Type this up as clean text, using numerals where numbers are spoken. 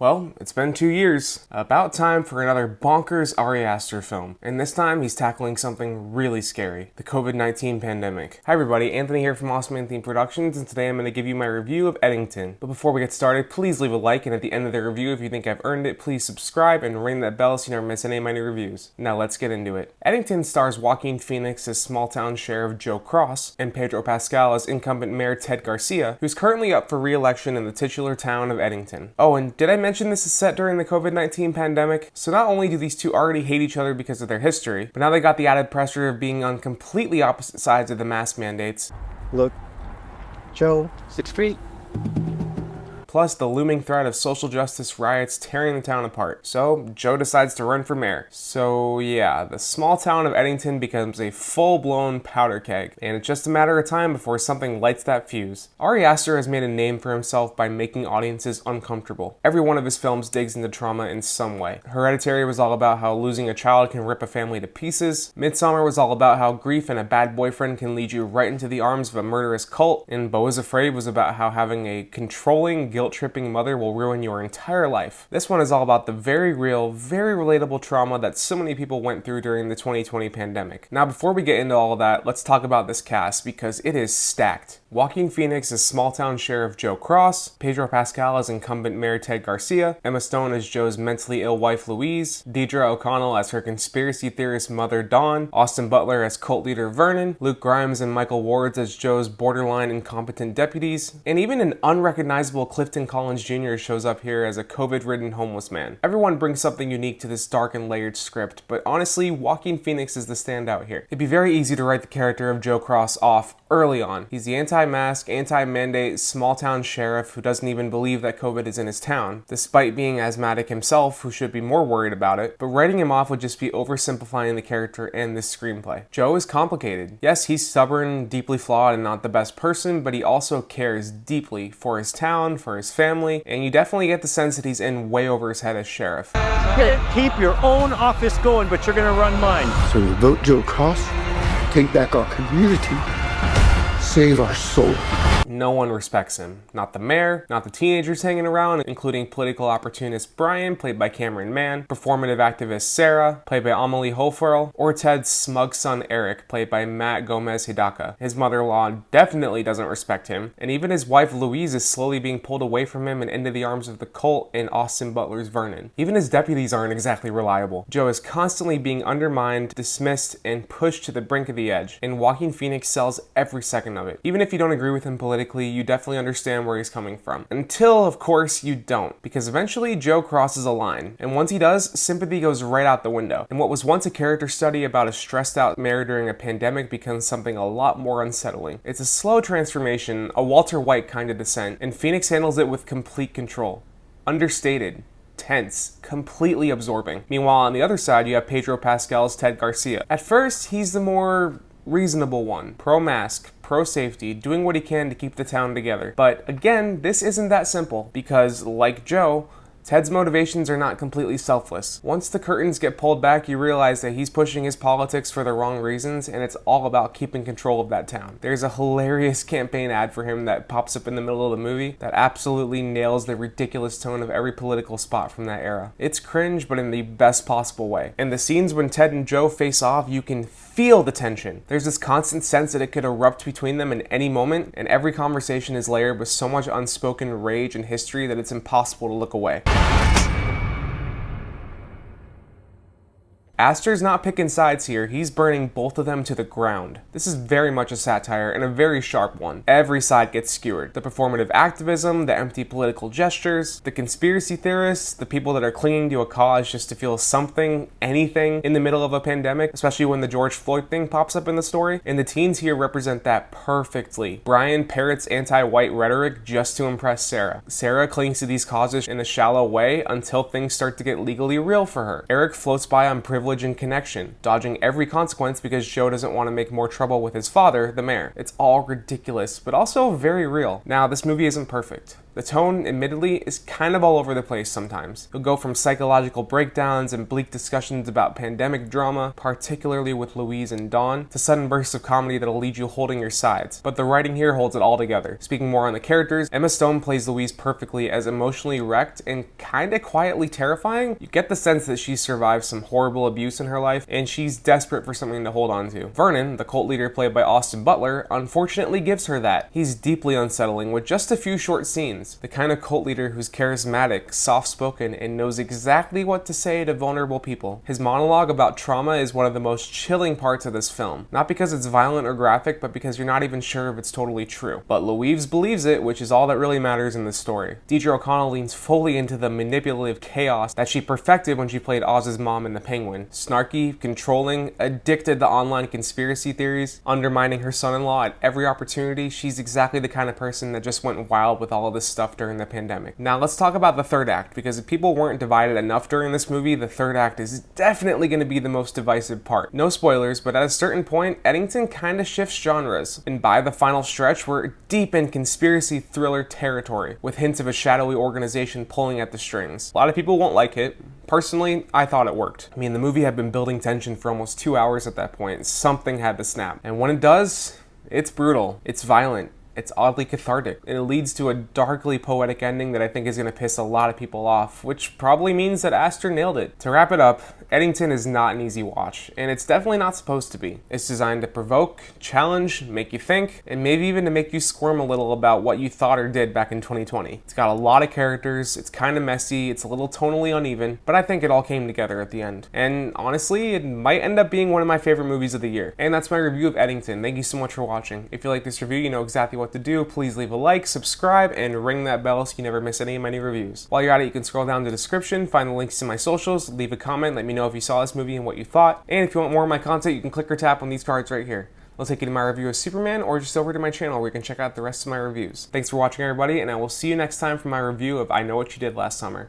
Well, it's been 2 years. About time for another bonkers Ari Aster film. And this time, he's tackling something really scary. The COVID-19 pandemic. Hi everybody, Anthony here from Awesome Man Theme Productions, and today I'm going to give you my review of Eddington. But before we get started, please leave a like, and at the end of the review, if you think I've earned it, please subscribe and ring that bell so you never miss any of my new reviews. Now let's get into it. Eddington stars Joaquin Phoenix as small-town sheriff Joe Cross, and Pedro Pascal as incumbent mayor Ted Garcia, who's currently up for re-election in the titular town of Eddington. Oh, and did I mention this is set during the COVID-19 pandemic? So not only do these two already hate each other because of their history, but now they got the added pressure of being on completely opposite sides of the mask mandates. Look, Joe, 6 feet. Plus the looming threat of social justice riots tearing the town apart. So Joe decides to run for mayor. So yeah, the small town of Eddington becomes a full-blown powder keg, and it's just a matter of time before something lights that fuse. Ari Aster has made a name for himself by making audiences uncomfortable. Every one of his films digs into trauma in some way. Hereditary was all about how losing a child can rip a family to pieces. Midsommar was all about how grief and a bad boyfriend can lead you right into the arms of a murderous cult. And Beau is Afraid was about how having a controlling, guilt-tripping mother will ruin your entire life. This one is all about the very real, very relatable trauma that so many people went through during the 2020 pandemic. Now, before we get into all of that, let's talk about this cast because it is stacked. Joaquin Phoenix as small-town sheriff Joe Cross, Pedro Pascal as incumbent mayor Ted Garcia, Emma Stone as Joe's mentally ill wife Louise, Deidre O'Connell as her conspiracy theorist mother Dawn, Austin Butler as cult leader Vernon, Luke Grimes and Michael Ward as Joe's borderline incompetent deputies, and even an unrecognizable Clifton Collins Jr. shows up here as a COVID-ridden homeless man. Everyone brings something unique to this dark and layered script, but honestly, Joaquin Phoenix is the standout here. It'd be very easy to write the character of Joe Cross off early on. He's the anti-mask, anti-mandate, small-town sheriff who doesn't even believe that COVID is in his town, despite being asthmatic himself, who should be more worried about it, but writing him off would just be oversimplifying the character and this screenplay. Joe is complicated. Yes, he's stubborn, deeply flawed, and not the best person, but he also cares deeply for his town, for his family, and you definitely get the sense that he's in way over his head as sheriff. Keep your own office going, but you're gonna run mine. So we vote Joe Cross, take back our community, save our soul. No one respects him. Not the mayor, not the teenagers hanging around, including political opportunist Brian, played by Cameron Mann, performative activist Sarah, played by Amelie Hofferl, or Ted's smug son Eric, played by Matt Gomez Hidaka. His mother-in-law definitely doesn't respect him, and even his wife Louise is slowly being pulled away from him and into the arms of the cult in Austin Butler's Vernon. Even his deputies aren't exactly reliable. Joe is constantly being undermined, dismissed, and pushed to the brink of the edge, and Joaquin Phoenix sells every second of it. Even if you don't agree with him politically, you definitely understand where he's coming from. Until, of course, you don't, because eventually Joe crosses a line, and once he does, sympathy goes right out the window. And what was once a character study about a stressed out mayor during a pandemic becomes something a lot more unsettling. It's a slow transformation, a Walter White kind of descent, and Phoenix handles it with complete control. Understated, tense, completely absorbing. Meanwhile, on the other side, you have Pedro Pascal's Ted Garcia. At first, he's the more reasonable one, pro-mask, pro-safety, doing what he can to keep the town together. But again, this isn't that simple, because like Joe, Ted's motivations are not completely selfless. Once the curtains get pulled back, you realize that he's pushing his politics for the wrong reasons, and it's all about keeping control of that town. There's a hilarious campaign ad for him that pops up in the middle of the movie that absolutely nails the ridiculous tone of every political spot from that era. It's cringe, but in the best possible way. And the scenes when Ted and Joe face off, you can feel the tension. There's this constant sense that it could erupt between them in any moment, and every conversation is layered with so much unspoken rage and history that it's impossible to look away. Aster's not picking sides here, he's burning both of them to the ground. This is very much a satire, and a very sharp one. Every side gets skewered. The performative activism, the empty political gestures, the conspiracy theorists, the people that are clinging to a cause just to feel something, anything, in the middle of a pandemic, especially when the George Floyd thing pops up in the story. And the teens here represent that perfectly. Brian parrots anti-white rhetoric just to impress Sarah. Sarah clings to these causes in a shallow way until things start to get legally real for her. Eric floats by on privilege and connection, dodging every consequence because Joe doesn't want to make more trouble with his father, the mayor. It's all ridiculous, but also very real. Now, this movie isn't perfect. The tone, admittedly, is kind of all over the place sometimes. You'll go from psychological breakdowns and bleak discussions about pandemic drama, particularly with Louise and Dawn, to sudden bursts of comedy that'll leave you holding your sides. But the writing here holds it all together. Speaking more on the characters, Emma Stone plays Louise perfectly as emotionally wrecked and kinda quietly terrifying. You get the sense that she survived some horrible abuse in her life, and she's desperate for something to hold on to. Vernon, the cult leader played by Austin Butler, unfortunately gives her that. He's deeply unsettling with just a few short scenes. The kind of cult leader who's charismatic, soft-spoken, and knows exactly what to say to vulnerable people. His monologue about trauma is one of the most chilling parts of this film. Not because it's violent or graphic, but because you're not even sure if it's totally true. But Louise believes it, which is all that really matters in this story. Deidre O'Connell leans fully into the manipulative chaos that she perfected when she played Oz's mom in The Penguin. Snarky, controlling, addicted to online conspiracy theories, undermining her son-in-law at every opportunity. She's exactly the kind of person that just went wild with all of this stuff during the pandemic. Now let's talk about the third act, because if people weren't divided enough during this movie, the third act is definitely going to be the most divisive part. No spoilers, but at a certain point, Eddington kind of shifts genres, and by the final stretch, we're deep in conspiracy thriller territory, with hints of a shadowy organization pulling at the strings. A lot of people won't like it. Personally, I thought it worked. I mean, the movie had been building tension for almost 2 hours at that point. Something had to snap. And when it does, it's brutal. It's violent. It's oddly cathartic, and it leads to a darkly poetic ending that I think is going to piss a lot of people off, which probably means that Aster nailed it. To wrap it up, Eddington is not an easy watch, and it's definitely not supposed to be. It's designed to provoke, challenge, make you think, and maybe even to make you squirm a little about what you thought or did back in 2020. It's got a lot of characters, it's kind of messy, it's a little tonally uneven, but I think it all came together at the end. And honestly, it might end up being one of my favorite movies of the year. And that's my review of Eddington. Thank you so much for watching. If you like this review, you know exactly what to do. Please leave a like, subscribe, and ring that bell so you never miss any of my new reviews. While you're at it, you can scroll down to the description, find the links to my socials, leave a comment, let me know if you saw this movie and what you thought. And if you want more of my content, you can click or tap on these cards right here. I'll take you to my review of Superman, or just over to my channel where you can check out the rest of my reviews. Thanks for watching, everybody, and I will see you next time for my review of I Know What You Did Last Summer.